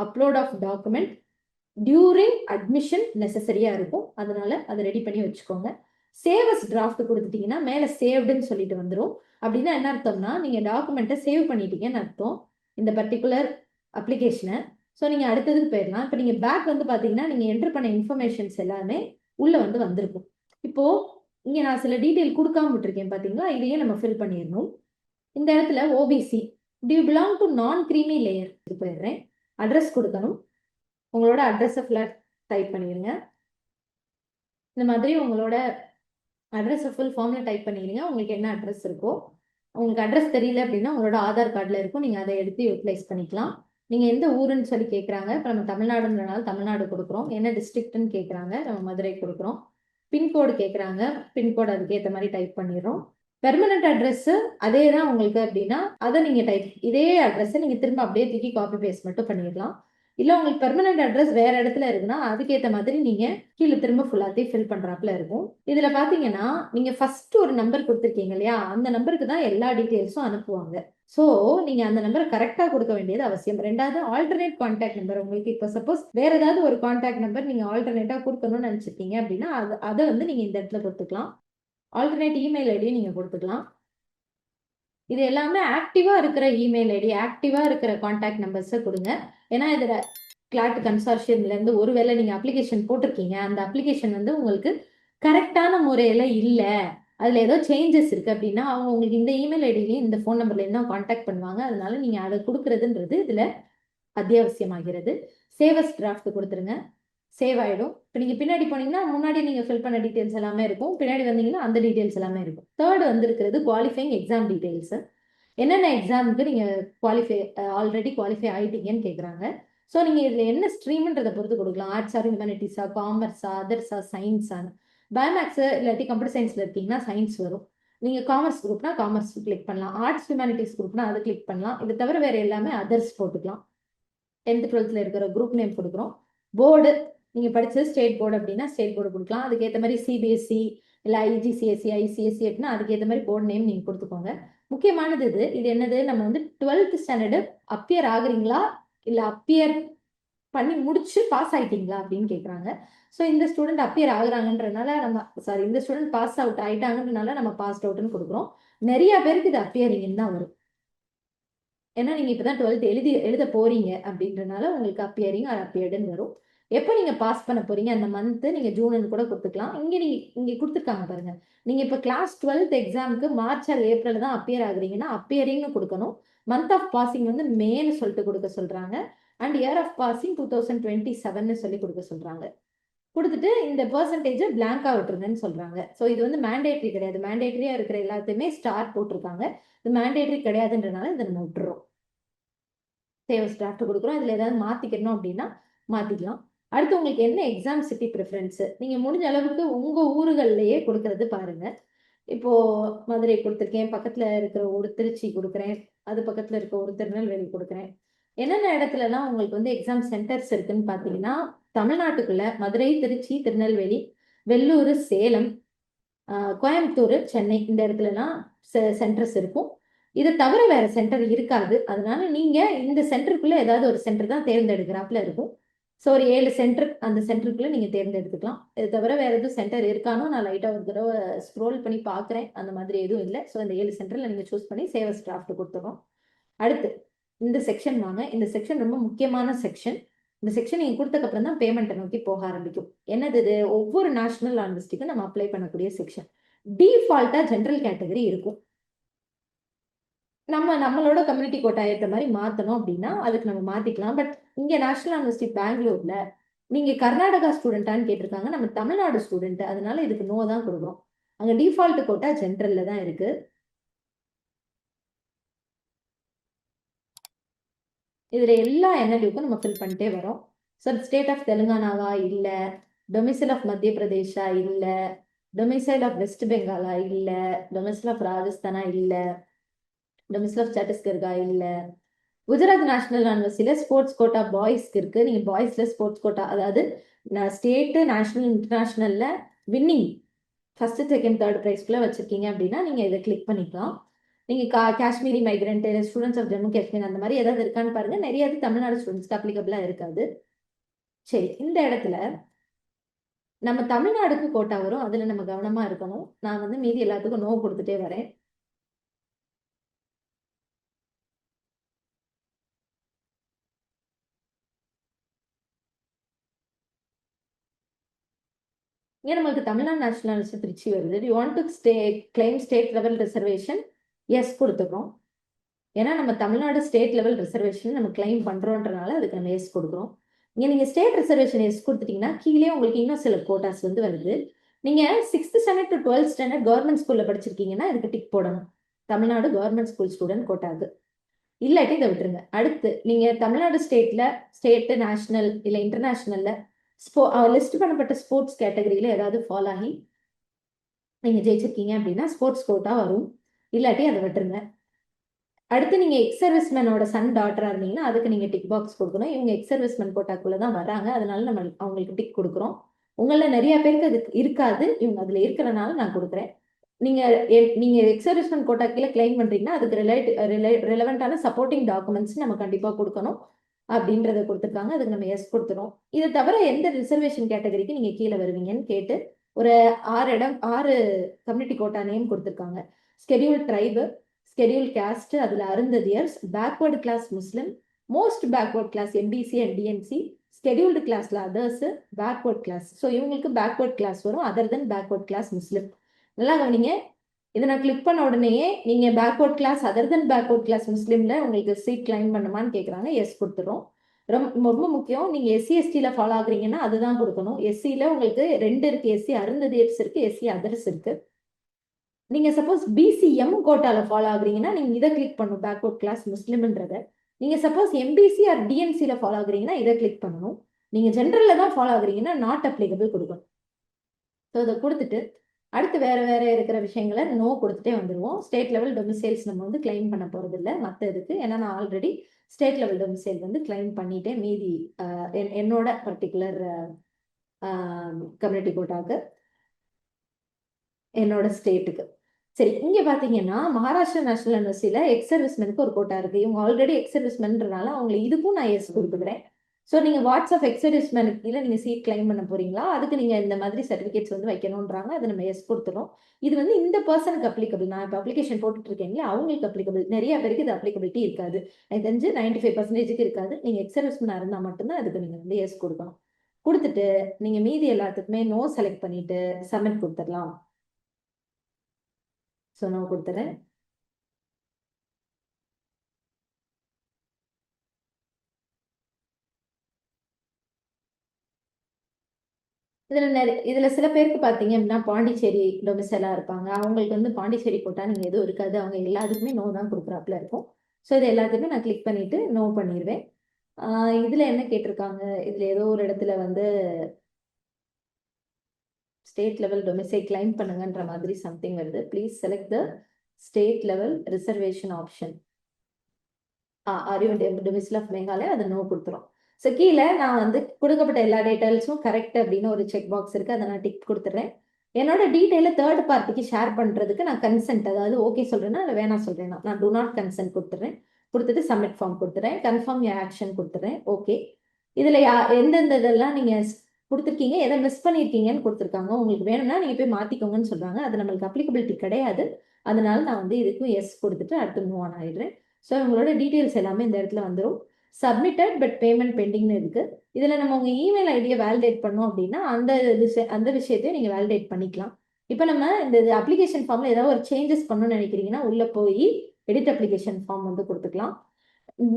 upload of document during admission நெசசரியாக இருக்கும். அதனால அதை ரெடி பண்ணி வச்சுக்கோங்க. சேவஸ் டிராஃப்ட் கொடுத்துட்டீங்கன்னா மேலே சேவ்டுன்னு சொல்லிட்டு வந்துடும். அப்படின்னா என்ன அர்த்தம்னா நீங்கள் டாக்குமெண்ட்டை சேவ் பண்ணிட்டீங்கன்னு அர்த்தம் இந்த பர்டிகுலர் அப்ளிகேஷனை. ஸோ நீங்கள் அடுத்ததுக்கு போயிடலாம். இப்போ நீங்கள் பேக் வந்து பார்த்தீங்கன்னா நீங்கள் என்ட்ரு பண்ண இன்ஃபர்மேஷன்ஸ் எல்லாமே உள்ளே வந்து வந்திருக்கும். இப்போது இங்கே நான் சில டீட்டெயில் கொடுக்காம விட்டுருக்கேன் பார்த்தீங்களா, இதையே நம்ம ஃபில் பண்ணிடணும். இந்த இடத்துல ஓபிசி டியூ பிலாங் டு நான் கிரீமி லேயர் போயிடுறேன். அட்ரஸ் கொடுக்கணும். உங்களோட அட்ரஸை ஃபுல்லாக டைப் பண்ணிடுங்க. இந்த மாதிரி உங்களோட அட்ரஸை ஃபுல் ஃபார்மில் டைப் பண்ணிடுங்க. உங்களுக்கு என்ன அட்ரஸ் இருக்கோ, உங்களுக்கு அட்ரஸ் தெரியல அப்படின்னா உங்களோட ஆதார் கார்டில் இருக்கும், நீங்கள் அதை எடுத்து யூட்டிலைஸ் பண்ணிக்கலாம். நீங்கள் எந்த ஊருன்னு சொல்லி கேட்குறாங்க. இப்போ நம்ம தமிழ்நாடுன்றனால தமிழ்நாடு கொடுக்குறோம். என்ன டிஸ்ட்ரிக்ட்னு கேட்குறாங்க, நம்ம மதுரை கொடுக்குறோம். பின்கோடு கேட்குறாங்க, பின்கோடு அதுக்கேற்ற மாதிரி டைப் பண்ணிடுறோம். பெர்மனன்ட் அட்ரஸ் அதே தான் உங்களுக்கு அப்படின்னா அதை நீங்கள் இதே அட்ரஸை நீங்கள் திரும்ப அப்படியே தூக்கி காப்பி பேஸ்ட் மட்டும் பண்ணிடலாம். இல்லை உங்களுக்கு பெர்மனன்ட் அட்ரஸ் வேற இடத்துல இருக்குன்னா அதுக்கேற்ற மாதிரி நீங்கள் கீழே திரும்ப ஃபுல்லாத்தையும் ஃபில் பண்ணுறாப்புல இருக்கும். இதில் பார்த்தீங்கன்னா நீங்கள் ஃபர்ஸ்ட் ஒரு நம்பர் கொடுத்துருக்கீங்க இல்லையா, அந்த நம்பருக்கு தான் எல்லா டீட்டெயில்ஸும் அனுப்புவாங்க. ஸோ நீங்கள் அந்த நம்பரை கரெக்டாக கொடுக்க வேண்டியது அவசியம். ரெண்டாவது ஆல்டர்னேட் கான்டாக்ட் நம்பர். உங்களுக்கு இப்போ சப்போஸ் வேற ஏதாவது ஒரு கான்டாக்ட் நம்பர் நீங்கள் ஆல்டர்னேட்டாக கொடுக்கணும்னு நினச்சிருக்கீங்க அப்படின்னா அதை வந்து நீங்கள் இந்த இடத்துல கொடுத்துக்கலாம். ஆல்டர்னேட் இமெயில் ஐடியும் நீங்கள் கொடுத்துக்கலாம். இது எல்லாமே ஆக்டிவாக இருக்கிற இமெயில் ஐடி, ஆக்டிவாக இருக்கிற கான்டாக்ட் நம்பர்ஸை கொடுங்க. ஏன்னா இதில் கிளாட் கன்சார்ஷியம்லேருந்து ஒருவேளை நீங்கள் அப்ளிகேஷன் போட்டிருக்கீங்க, அந்த அப்ளிகேஷன் வந்து உங்களுக்கு கரெக்டான முறையில் இல்லை, அதில் ஏதோ சேஞ்சஸ் இருக்குது அப்படின்னா அவங்க உங்களுக்கு இந்த இமெயில் ஐடியிலையும் இந்த ஃபோன் நம்பர்லேயும் தான் கான்டாக்ட் பண்ணுவாங்க. அதனால நீங்கள் அதை கொடுக்குறதுன்றது இதில் அத்தியாவசியமாகிறது. சேவஸ் டிராஃப்ட் கொடுத்துருங்க. சேவ் ஆயிடும். இப்போ நீங்க பின்னாடி போனீங்கன்னா முன்னாடி நீங்க ஃபில் பண்ண டீடைல்ஸ் எல்லாமே இருக்கும், பின்னாடி வந்தீங்கன்னா அந்த டீடைல்ஸ் எல்லாமே இருக்கும். தேர்ட் இருக்கிறது குவாலிஃபைங் எக்ஸாம் டீடைல்ஸ். என்னென்ன எக்ஸாமுக்கு நீங்க குவாலிஃபை குவாலிஃபை ஆயிட்டீங்கன்னு கேட்குறாங்க. ஸோ நீங்க இதுல என்ன ஸ்ட்ரீம்ன்றதை பொறுத்து கொடுக்கலாம். ஆர்ட்ஸா, ஹியூமனிட்டிஸா, காமர்ஸா, அதர்ஸா, சயின்ஸான்னு. பயோமேக்ஸ் இல்லாட்டி கம்ப்யூட்டர் சயின்ஸ்ல இருக்கீங்கன்னா சயின்ஸ் வரும். நீங்க காமர்ஸ் குரூப்னா காமர்ஸ் கிளிக் பண்ணலாம், ஆர்ட்ஸ் ஹியூமனிட்டிஸ் குரூப்னா அதை கிளிக் பண்ணலாம். இது தவிர வேற எல்லாமே அதர்ஸ் போட்டுக்கலாம். 10th 12th இருக்கிற குரூப் நேம் கொடுக்குறோம். போர்டு நீங்க படிச்சது ஸ்டேட் போர்டு அப்படின்னா ஸ்டேட் போர்டு கொடுக்கலாம். அதுக்கேற்ற மாதிரி சிபிஎஸ்சி இல்லை ஐஜிசிஎஸ்சி ஐசிஎஸ்சி அப்படின்னா அதுக்கேற்ற மாதிரி போர்டு நேம் நீங்க கொடுத்துக்கோங்க. முக்கியமானது இது என்னது, நம்ம வந்து 12th ஸ்டாண்டர்டு அப்பியர் ஆகுறீங்களா இல்லை அப்பியர் பண்ணி முடிச்சு பாஸ் ஆயிட்டீங்களா அப்படின்னு கேட்குறாங்க. ஸோ இந்த ஸ்டூடெண்ட் அப்பியர் ஆகுறாங்கன்றனால இந்த ஸ்டூடெண்ட் பாஸ் அவுட் ஆயிட்டாங்கன்றனால நம்ம பாஸ் அவுட்னு கொடுக்குறோம். நிறைய பேருக்கு இது அப்பியரிங்னு தான் வரும். ஏன்னா நீங்க இப்பதான் 12th எழுத போறீங்க அப்படின்றனால உங்களுக்கு அப்பியரிங் ஆர் அப்பியர்டுன்னு வரும். எப்போ நீங்க பாஸ் பண்ண போறீங்க அந்த மந்த் நீங்க ஜூன் கூட கொடுத்துக்கலாம். இங்க கொடுத்துருக்காங்க பாருங்க. நீங்க இப்ப கிளாஸ் 12th எக்ஸாமுக்கு மார்ச் ஆர் ஏப்ரல் தான் அப்பியர் ஆகுறீங்கன்னா அப்பியரிங்னு கொடுக்கணும். மந்த் ஆஃப் பாசிங் வந்து மேன்னு சொல்லிட்டு கொடுக்க சொல்றாங்க. அண்ட் இயர் ஆஃப் பாசிங் 2027 சொல்லி கொடுக்க சொல்றாங்க. கொடுத்துட்டு இந்த பெர்சன்டேஜ் பிளாங்கா விட்டுருங்கன்னு சொல்றாங்க. ஸோ இது வந்து மேண்டேட்ரி கிடையாது. மேண்டேட்ரியா இருக்கிற எல்லாத்தையுமே ஸ்டார் போட்டிருக்காங்க. இது மேண்டேட்ரி கிடையாதுன்றனால இதை நம்ம விட்டுறோம். தேவை டிராஃப்ட் கொடுக்குறோம். இதுல ஏதாவது மாத்திக்கணும் அப்படின்னா மாத்திக்கலாம். அடுத்து உங்களுக்கு என்ன எக்ஸாம் சிட்டி ப்ரிஃபரன்ஸ் நீங்க முடிஞ்ச அளவுக்கு உங்க ஊர்கள்லயே கொடுக்கறது பாருங்க. இப்போ மதுரை கொடுத்துருக்கேன், பக்கத்துல இருக்கிற ஒரு திருச்சி கொடுக்குறேன், அது பக்கத்துல இருக்க ஒரு திருநெல்வேலி கொடுக்குறேன். என்னென்ன இடத்துலலாம் உங்களுக்கு வந்து எக்ஸாம் சென்டர்ஸ் இருக்குன்னு பார்த்தீங்கன்னா தமிழ்நாட்டுக்குள்ள மதுரை, திருச்சி, திருநெல்வேலி, வெள்ளூர், சேலம், கோயம்புத்தூர், சென்னை இந்த இடத்துலலாம் சென்டர்ஸ் இருக்கும். இதை தவிர வேற சென்டர் இருக்காது. அதனால நீங்க இந்த சென்டருக்குள்ள ஏதாவது ஒரு சென்டர் தான் தேர்ந்தெடுக்கிறாப்புல இருக்கும். ஸோ ஒரு 7 சென்டர் அந்த சென்டருக்குள்ள நீங்க தேர்ந்தெடுத்துக்கலாம். இது தவிர வேற எதுவும் சென்டர் இருக்கானோ நான் லைட்டா ஒரு தடவை ஸ்க்ரோல் பண்ணி பார்க்குறேன். அந்த மாதிரி எதுவும் இல்லை. ஸோ இந்த 7 சென்டர்ல நீங்க சூஸ் பண்ணி சேவஸ் டிராஃப்ட் கொடுத்துறோம். அடுத்து இந்த செக்ஷன் வாங்க. இந்த செக்ஷன் ரொம்ப முக்கியமான செக்ஷன். இந்த செக்ஷன் நீங்க கொடுத்ததுக்கு அப்புறம் தான் பேமெண்ட்டை நோக்கி போக ஆரம்பிக்கும். என்னது இது, ஒவ்வொரு நேஷனல் லாங்குவேஜ்க்கும் நம்ம அப்ளை பண்ணக்கூடிய செக்ஷன். டிஃபால்ட்டா ஜென்ரல் கேட்டகரி இருக்கும். நம்மளோட கம்யூனிட்டி கோட்டா ஏற்ற மாதிரி மாத்தணும் அப்படின்னா அதுக்கு நம்ம மாத்திக்கலாம். பட் இங்க நேஷனல் யூனிவர்சிட்டி பெங்களூர்ல நீங்க கர்நாடகா ஸ்டூடெண்டான்னு கேட்டிருக்காங்க. நம்ம தமிழ்நாடு ஸ்டூடெண்ட், அதனால இதுக்கு நோ தான் கொடுக்குறோம். அங்க டிஃபால்ட் கோட்டா ஜென்ரல்ல தான் இருக்கு. இதுல எல்லா என்எல்யூக்கும் நம்ம ஃபில் பண்ணிட்டே வரோம். சார் ஸ்டேட் ஆஃப் தெலுங்கானாவா இல்ல, டொமிசைல் ஆஃப் மத்திய பிரதேஷா இல்ல, டொமிசைல் ஆஃப் வெஸ்ட் பெங்காலா இல்ல, டொமிசைல் ஆஃப் ராஜஸ்தானா இல்ல, டொமிசைல் ஆஃப் சத்தீஸ்கர்கா இல்ல. குஜராத் நேஷனல் யூனிவர்சிட்டியில ஸ்போர்ட்ஸ் கோட்டா பாய்ஸ்க்கு இருக்கு. நீங்க பாய்ஸ்ல ஸ்போர்ட்ஸ் கோட்டா, அதாவது ஸ்டேட், நேஷனல், இன்டர்நேஷனல்ல வின்னிங் ஃபர்ஸ்ட், செகண்ட், தேர்ட் ப்ரைஸ்க்குள்ள வச்சிருக்கீங்க அப்படின்னா நீங்க இதை கிளிக் பண்ணிக்கலாம். நீங்க Kashmiri migrant, students of Jammu Kashmir அந்த மாதிரி ஏதாவது இருக்கான்னு பாருங்க. நிறைய தமிழ்நாடு ஸ்டூடெண்ட்ஸ்க்கு அப்ளிகபிளா இருக்காது. சரி, இந்த இடத்துல நம்ம தமிழ்நாடுக்கு கோட்டா வரும். அதுல நம்ம கவனமா இருக்கணும். நான் வந்து மீதி எல்லாத்துக்கும் நோ கொடுத்துட்டே வரேன். இங்க நம்மளுக்கு தமிழ்நாடு நேஷனல் யூனிவர்சிட்டி திருச்சி வருது. You want to claim state level reservation, yes கொடுத்துக்கிறோம். ஏன்னா நம்ம தமிழ்நாடு ஸ்டேட் லெவல் ரிசர்வேஷன் நம்ம கிளைம் பண்றோன்றனால அதுக்கு நம்ம எஸ் கொடுக்குறோம். இங்க நீங்க ஸ்டேட் ரிசர்வேஷன் எஸ் கொடுத்துட்டீங்கன்னா கீழே உங்களுக்கு இன்னும் சில கோட்டாஸ் வந்து வருது. நீங்க 6th standard to 12th standard government ஸ்கூல்ல படிச்சிருக்கீங்கன்னா இதுக்கு டிக் போடணும். தமிழ்நாடு கவர்மெண்ட் ஸ்கூல் ஸ்டூடெண்ட் கோட்டாது. இல்லாட்டி இதை விட்டுருங்க. அடுத்து நீங்க தமிழ்நாடு ஸ்டேட்ல ஸ்டேட், நேஷனல் இல்ல இன்டர்நேஷனல்ல லிஸ்ட் பண்ணப்பட்ட ஸ்போர்ட்ஸ் கேட்டகரியில ஏதாவது ஃபாலோ ஆகி நீங்க ஜெயிச்சிருக்கீங்க அப்படின்னா ஸ்போர்ட்ஸ் கோட்டா வரும். இல்லாட்டி அதை விட்டுருங்க. அடுத்து நீங்க எக்ஸ் சர்வீஸ்மேனோட சன் டாட்டரா இருந்தீங்கன்னா அதுக்கு நீங்க டிக் பாக்ஸ் கொடுக்கணும். இவங்க எக்ஸ் சர்வீஸ்மேன் கோட்டாக்குள்ளதான் வராங்க, அதனால நம்ம அவங்களுக்கு டிக் கொடுக்குறோம். உங்கள நிறைய பேருக்கு அது இருக்காது, இவங்க அதுல இருக்கிறனால நான் கொடுக்குறேன். நீங்க எக்ஸ் சர்வீஸ்மேன் கோட்டா கீழே கிளைம் பண்றீங்கன்னா அதுக்கு ரிலவெண்டான சப்போர்ட்டிங் டாக்குமெண்ட்ஸ் நம்ம கண்டிப்பா கொடுக்கணும் அப்படின்றத கொடுத்துருக்காங்க. அதுக்கு நம்ம எஸ் கொடுத்துரும். இதை தவிர எந்த ரிசர்வேஷன் கேட்டகரிக்கு நீங்க கீழே வருவீங்கன்னு கேட்டு ஒரு 6 கம்யூனிட்டி கோட்டா நேம் கொடுத்துருக்காங்க. ஸ்கெடியூல் ட்ரைபு, ஸ்கெடியூல் காஸ்ட், அதுல Arunthathiyars, backward class Muslim, most backward class MBC and DNC, scheduled கிளாஸ்ல அதர்ஸ், பேக்வர்ட் கிளாஸ். ஸோ இவங்களுக்கு பேக்வர்ட் கிளாஸ் வரும், other than backward class Muslim. நல்லா கவனிங்க. இதை நான் கிளிக் பண்ண உடனேயே நீங்க backward class, other than backward class முஸ்லிம்ல உங்களுக்கு சீட் கிளைம் பண்ணுமான்னு கேட்குறாங்க. எஸ் கொடுத்துரும். ரொம்ப ரொம்ப முக்கியம். நீங்க எஸ்சி எஸ்டில ஃபாலோ ஆகுறீங்கன்னா அதுதான் கொடுக்கணும். எஸ்சில உங்களுக்கு 2 இருக்கு. எஸ்சி அருந்ததியர்ஸ் இருக்கு, எஸ்சி அதர்ஸ் இருக்கு. நீங்க சப்போஸ் பிசிஎம் கோட்டால ஃபாலோ ஆகுறீங்கன்னா நீங்க இதை கிளிக் பண்ணணும், பேக்வர்ட் கிளாஸ் முஸ்லிம்ன்றத. நீங்க சப்போஸ் எம்பிசி ஆர் டிஎன்சில ஃபாலோ ஆகுறீங்கன்னா இதை கிளிக் பண்ணணும். நீங்க ஜென்ரல்ல தான் ஃபாலோ ஆகுறீங்கன்னா நாட் அப்ளிகபிள் கொடுக்கணும். ஸோ இதை கொடுத்துட்டு அடுத்து வேற வேற இருக்கிற விஷயங்களை நோ கொடுத்துட்டே வந்துடுவோம். ஸ்டேட் லெவல் டொமிசைல்ஸ் நம்ம வந்து கிளைம் பண்ண போறது இல்லை மற்ற இதுக்கு. ஏன்னா நான் ஆல்ரெடி ஸ்டேட் லெவல் டொமிசைல் வந்து கிளைம் பண்ணிட்டேன் மீதி என்னோட பர்டிகுலர் கம்யூனிட்டி கோட்டாக்கு, என்னோட ஸ்டேட்டுக்கு. சரி, இங்க பாத்தீங்கன்னா மகாராஷ்டிரா நேஷனல் யூனிவர்சிட்டியில எக்ஸ் சர்வீஸ்மெனுக்கு ஒரு கோட்டா இருக்கு. இவங்க ஆல்ரெடி எக்ஸ் சர்வீஸ்மென்றனால அவங்க இதுக்கும் நான் எஸ் கொடுத்துக்கிறேன். ஸோ நீங்க வாட்ஸ்அப் எக்ஸ் சர்வீஸ்மெனுக்கு கீழே நீங்க சீட் கிளைம் பண்ண போறீங்களா, அதுக்கு நீங்க இந்த மாதிரி சர்டிபிகேட்ஸ் வந்து வைக்கணும்ன்றாங்க. அதை நம்ம எஸ் கொடுத்துறோம். இது வந்து இந்த பர்சனுக்கு அப்ளிகபிள். நான் இப்போ அப்ளிகேஷன் போட்டுட்டு இருக்கேங்களா, அவங்களுக்கு அப்ளிகபிள். நிறைய பேருக்கு இது அப்ளிகபிலிட்டி இருக்காது. எனக்கு தெரிஞ்சு 95% இருக்காது. நீங்க எக்ஸ் சர்வீஸ்மெனா இருந்தா மட்டும்தான் அதுக்கு நீங்க வந்து எஸ் கொடுக்கணும். கொடுத்துட்டு நீங்க மீதி எல்லாத்துக்குமே நோ செலக்ட் பண்ணிட்டு சப்மிட் கொடுத்துடலாம். ஸோ நான் கொடுத்துறேன். இதுல சில பேருக்கு பாத்தீங்க அப்படின்னா பாண்டிச்சேரி டொமிசைலா இருப்பாங்க. அவங்களுக்கு வந்து பாண்டிச்சேரி போட்டா நீங்க எதுவும் இருக்காது. அவங்க எல்லாத்துக்குமே நோ தான் கொடுக்குறாப்புல இருக்கும். ஸோ இது எல்லாத்துக்குமே நான் கிளிக் பண்ணிட்டு நோ பண்ணிடுவேன். இதுல என்ன கேட்டிருக்காங்க, இதுல ஏதோ ஒரு இடத்துல வந்து ஸ்டேட் லெவல் டொமிசைல் கிளைம் பண்ணுங்கன்ற மாதிரி சம்திங் வருது. Please select the state level reservation option. Domicile of Meghalaya, அது நோ கொடுத்துரும். ஸோ கீழே நான் வந்து கொடுக்கப்பட்ட எல்லா டீட்டெயில்ஸும் கரெக்ட் அப்படின்னு ஒரு செக் பாக்ஸ் இருக்கு, அதை நான் டிக் கொடுத்துட்றேன். என்னோட டீட்டெயிலை தேர்ட் பார்ட்டிக்கு ஷேர் பண்றதுக்கு நான் கன்சென்ட், அதாவது ஓகே சொல்றேன்னா இல்லை வேணாம் சொல்றேன்னா நான் டூ நாட் கன்சென்ட் கொடுத்துறேன். கொடுத்துட்டு சப்மிட் ஃபார்ம் கொடுத்துறேன், கன்ஃபார்ம் ஆக்ஷன் கொடுத்துறேன். ஓகே. இதுல எந்தெந்த இதெல்லாம் நீங்க கொடுத்துருக்கீங்க, எதை மிஸ் பண்ணியிருக்கீங்கன்னு கொடுத்துருக்காங்க. உங்களுக்கு வேணும்னா நீங்க போய் மாத்திக்கோங்கன்னு சொல்றாங்க. அது நம்மளுக்கு அப்ளிகபிலிட்டி கிடையாது. அதனால நான் வந்து இதுக்கும் எஸ் கொடுத்துட்டு அடுத்து மூவ் ஆன் ஆயிடுறேன். ஸோ உங்களோட டீட்டெயில்ஸ் எல்லாமே இந்த இடத்துல வந்துடும். சப்மிட்டட் பட் பேமெண்ட் பெண்டிங்னு இருக்கு. இதுல நம்ம உங்க இமெயில் ஐடியை வேலிடேட் பண்ணோம் அப்படின்னா அந்த விஷயத்தையும் நீங்க வேலிடேட் பண்ணிக்கலாம். இப்போ நம்ம இந்த அப்ளிகேஷன் ஃபார்ம்ல ஏதாவது ஒரு சேஞ்சஸ் பண்ணணும்னு நினைக்கிறீங்கன்னா உள்ள போய் எடிட் அப்ளிகேஷன் ஃபார்ம் வந்து கொடுத்துக்கலாம்.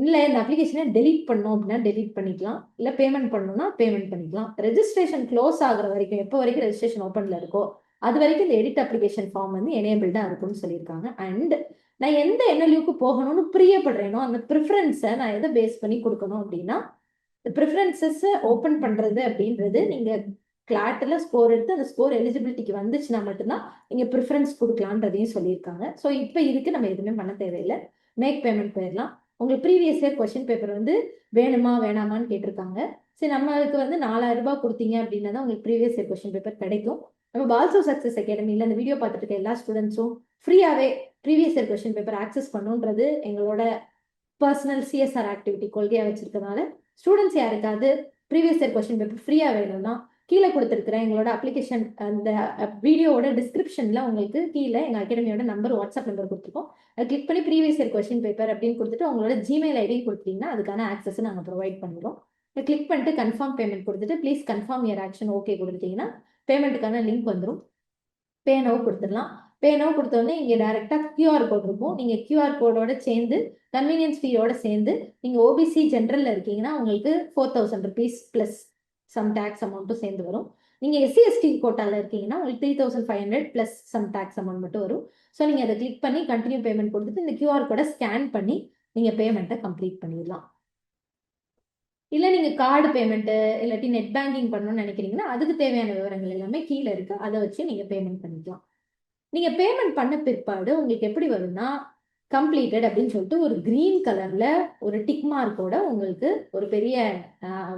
இல்லை இந்த அப்ளிகேஷனை டெலீட் பண்ணோம் அப்படின்னா டெலீட் பண்ணிக்கலாம். இல்லை பேமெண்ட் பண்ணணும்னா பேமெண்ட் பண்ணிக்கலாம். ரெஜிஸ்ட்ரேஷன் க்ளோஸ் ஆகுற வரைக்கும், எப்போ வரைக்கும் ரெஜிஸ்ட்ரேஷன் ஓப்பன்ல இருக்கோ அது வரைக்கும் இந்த எடிட் அப்ளிகேஷன் ஃபார்ம் வந்து எனேபிள்டா இருக்கும்னு சொல்லியிருக்காங்க. அண்ட் நான் எந்த என்எல்யூக்கு போகணும்னு பிரியப்படுறேனோ அந்த ப்ரிஃபரன்ஸை நான் எதை பேஸ் பண்ணி கொடுக்கணும் அப்படின்னா, ப்ரிஃபரன்சஸ் ஓப்பன் பண்றது அப்படின்றது நீங்க கிளாட்ல ஸ்கோர் எடுத்து அந்த ஸ்கோர் எலிஜிபிலிட்டிக்கு வந்துச்சுன்னா மட்டும்தான் நீங்க ப்ரிஃபரன்ஸ் கொடுக்கலான்றதையும் சொல்லியிருக்காங்க. ஸோ இப்போ இதுக்கு நம்ம எதுவுமே பண்ண தேவையில்லை. மேக் பேமெண்ட் போயிடலாம். உங்களுக்கு ப்ரீவியஸ் இயர் கொஸ்டின் பேப்பர் வந்து வேணுமா வேணாமான்னு கேட்டிருக்காங்க. சரி, நம்மளுக்கு வந்து 4000 ரூபாய் கொடுத்தீங்க அப்படின்னா தான் உங்களுக்கு ப்ரீவியஸ் இயர் கொஸ்டின் பேப்பர் கிடைக்கும். நம்ம பால்சோ சக்சஸ் அகாடமியில் இந்த வீடியோ பார்த்துட்டு இருக்க எல்லா ஸ்டூடெண்ட்ஸும் ஃப்ரீயாவே previous year question paper access பண்ணுன்றது எங்களோட பர்சனல் சிஎஸ்ஆர் ஆக்டிவிட்டி கொள்கையா வச்சிருக்கனால ஸ்டூடெண்ட்ஸ் யாருக்காவது ப்ரீவியஸ் இயர் கொஸ்டின் பேப்பர் ஃப்ரீயா வேணும்னா கீழே கொடுத்துருக்குற எங்களோட அப்ளிகேஷன் அந்த வீடியோவோட டிஸ்கிரிப்ஷன்ல உங்களுக்கு கீழே எங்க அகாடமியோட நம்பர், வாட்ஸ்அப் நம்பர் கொடுத்துருக்கோம். அதை கிளிக் பண்ணி ப்ரீவியஸ் இயர் கொஸ்டின் பேப்பர் அப்படின்னு கொடுத்துட்டு உங்களோட ஜிமெயில் ஐடி கொடுத்தீங்கன்னா அதுக்கான ஆக்சஸ் நாங்கள் ப்ரொவைட் பண்ணிடுவோம். கிளிக் பண்ணிட்டு கன்ஃபார்ம் பேமெண்ட் கொடுத்துட்டு please confirm your action okay கொடுத்துட்டீங்கன்னா பேமெண்ட்டுக்கான லிங்க் வந்துடும். பே நவ் கொடுத்துடலாம். பே நவ் கொடுத்தோடனே இங்கே டைரக்டா கியூஆர் கோட் இருக்கும். நீங்க கியூஆர் கோடோட சேர்ந்து கன்வீனியன்ஸ் ஃபீயோட சேர்ந்து நீங்க ஓபிசி ஜென்ரல்ல இருக்கீங்கன்னா உங்களுக்கு 4000 rupees பிளஸ் சம் டேக்ஸ் அமௌண்ட்டும் சேர்ந்து வரும். நீங்க எஸ்சி எஸ்டி கோட்டால இருக்கீங்கன்னா உங்களுக்கு 3500 பிளஸ் சம் டேக்ஸ் அமௌண்ட் மட்டும் வரும். ஸோ நீங்க அதை கிளிக் பண்ணி கண்டினியூ பேமெண்ட் கொடுத்துட்டு இந்த கியூஆர் கோடை ஸ்கேன் பண்ணி நீங்க பேமெண்ட்டை கம்ப்ளீட் பண்ணிடலாம். இல்லை நீங்க கார்டு பேமெண்ட்டு இல்லாட்டி நெட் பேங்கிங் பண்ணணும்னு நினைக்கிறீங்கன்னா அதுக்கு தேவையான விவரங்கள் எல்லாமே கீழே இருக்கு. அதை வச்சு நீங்க பேமெண்ட் பண்ணிக்கலாம். நீங்க பேமெண்ட் பண்ண பிற்பாடு உங்களுக்கு எப்படி வரும்னா கம்ப்ளீட்டட் அப்படின்னு சொல்லிட்டு ஒரு கிரீன் கலர்ல ஒரு டிக் மார்க்கோட உங்களுக்கு ஒரு பெரிய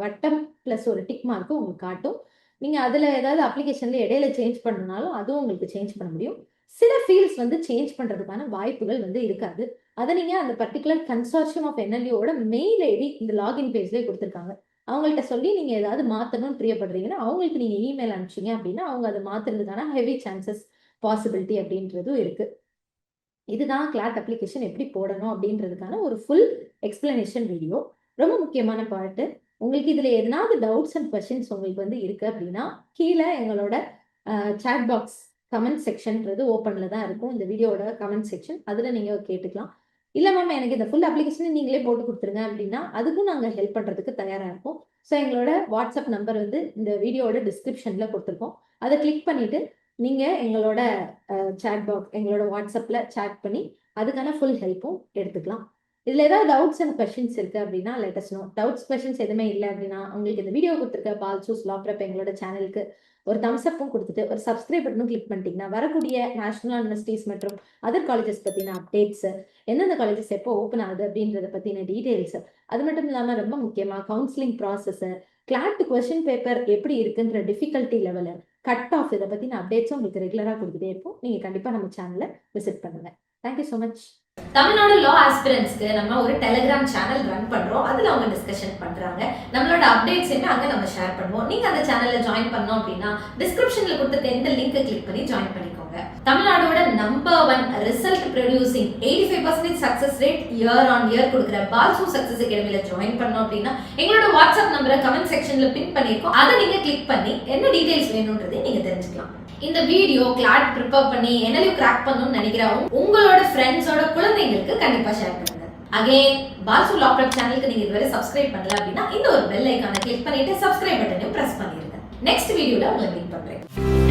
வட்டம் பிளஸ் ஒரு டிக் மார்க்கு உங்களுக்கு காட்டும். நீங்க அதுல ஏதாவது அப்ளிகேஷன்ல இடையில சேஞ்ச் பண்ணனாலும் அதுவும் உங்களுக்கு சேஞ்ச் பண்ண முடியும். சில ஃபீல்ட்ஸ் வந்து சேஞ்ச் பண்றதுக்கான வாய்ப்புகள் வந்து இருக்காது. அதை நீங்க அந்த particular consortium of என்எல்யூவோட mail ID இந்த லாகின் பேஜ்லேயே கொடுத்துருக்காங்க. அவங்கள்ட்ட சொல்லி நீங்க ஏதாவது மாத்தணும்னு பிரியப்படுறீங்கன்னா அவங்களுக்கு நீங்க இமெயில் அனுப்பிச்சீங்க அப்படின்னா அவங்க அதை மாத்துறதுக்கான ஹெவி சான்சஸ் பாசிபிலிட்டி அப்படின்றதும் இருக்கு. இதுதான் கிளாட் அப்ளிகேஷன் எப்படி போடணும் அப்படின்றதுக்கான ஒரு ஃபுல் எக்ஸ்பிளனேஷன் வீடியோ. ரொம்ப முக்கியமான பார்ட்டு. உங்களுக்கு இதுல எதனாவது டவுட்ஸ் அண்ட் கொஸ்டின்ஸ் உங்களுக்கு வந்து இருக்கு அப்படின்னா கீழே எங்களோட சாட் பாக்ஸ் கமெண்ட் செக்ஷன்ன்றது ஓப்பன்ல தான் இருக்கும். இந்த வீடியோட கமெண்ட் செக்ஷன் அதுல நீங்க கேட்டுக்கலாம். இல்ல மேம் எனக்கு இந்த ஃபுல் அப்ளிகேஷன் நீங்களே போட்டு கொடுத்துருங்க அப்படின்னா அதுக்கும் நாங்க ஹெல்ப் பண்றதுக்கு தயாரா இருக்கோம். ஸோ எங்களோட வாட்ஸ்அப் நம்பர் வந்து இந்த வீடியோட டிஸ்கிரிப்ஷன்ல கொடுத்துருக்கோம். அதை கிளிக் பண்ணிட்டு நீங்க எங்களோட சாட் பாக்ஸ் எங்களோட வாட்ஸ்அப்ல சாட் பண்ணி அதுக்கான ஃபுல் ஹெல்ப்பும் எடுத்துக்கலாம். இதுல ஏதாவது டவுட்ஸ் அண்ட் கொஸ்டின்ஸ் இருக்கு அப்படின்னா let us know. Doubts questions எதுவுமே இல்லை அப்படின்னா உங்களுக்கு இந்த வீடியோ கொடுத்துருக்க பால்சூஸ் லா ப்ரெப் எங்களோட சேனலுக்கு ஒரு தம்ஸ் அப்பும் கொடுத்துட்டு ஒரு சப்ஸ்கிரைப் பட்டனும் கிளிக் பண்ணிட்டீங்கன்னா வரக்கூடிய நேஷனல் யூனிவர்சிட்டிஸ் மற்றும் அதர் காலேஜஸ் பத்தின அப்டேட்ஸ், எந்தெந்த காலேஜஸ் எப்போ ஓப்பன் ஆகுது அப்படின்றத பத்தின டீடைல்ஸ், அது மட்டும் இல்லாம ரொம்ப முக்கியமா counselling process, CLAT question paper எப்படி இருக்குன்ற டிஃபிகல்ட்டி லெவலு, கட் ஆஃப், இதை பத்தின அப்டேட்ஸும் உங்களுக்கு ரெகுலரா கொடுத்துட்டே இருப்போம். நீங்க கண்டிப்பா நம்ம சேனலை விசிட் பண்ணுங்க. Thank you so much. Tamil Nadu law ஆஸ்பிரன்ஸ்க்கு நம்ம ஒரு டெலிகிராம் சேனல் ரன் பண்றோம். அதுல அவங்க டிஸ்கஷன் பண்றாங்க. நம்மளோட அப்டேட்ஸ் அங்க நம்ம ஷேர் பண்ணுவோம். நீங்க அந்த சேனல்ல ஜாயின் பண்ணோம் அப்படின்னா டிஸ்கிரிப்ஷன்ல கொடுத்துருக்க இந்த லிங்கை கிளிக் பண்ணி ஜாயின் பண்ணிக்கோங்க. தமிழ்நாடோட number 1 result producing 85% success rate year on year கொடுக்குற பால்சூ சக்சஸ் அகாடமில ஜாயின் பண்ணோம் அப்படின்னா எங்களோட வாட்ஸ்அப் நம்பரை கமெண்ட் செக்ஷன்ல பின் பண்ணிருக்கோம். அதை நீங்க கிளிக் பண்ணி என்ன டீடைல்ஸ் வேணும்ன்றதை நீங்க தெரிஞ்சுக்கலாம். இந்த வீடியோ கிளாட் ப்ரிப்பேர் பண்ணி NLU கிராக் பண்ணணும்னு நினைக்கிறவங்க உங்களோட ஃப்ரெண்ட்ஸோட குழந்தைங்களுக்கு கண்டிப்பா ஷேர் பண்ணுங்க. அகைன் பால்சூ லா ப்ரெப் சேனலுக்கு நீங்க இதுவரை சப்ஸ்கிரைப் பண்ணல அப்படின்னா இந்த ஒரு பெல் ஐகானை கிளிக் பண்ணிட்டு சப்ஸ்கிரைப் பட்டனையும் பிரஸ் பண்ணிருங்க. நெக்ஸ்ட் வீடியோல உங்களை மீட் பண்றேன்.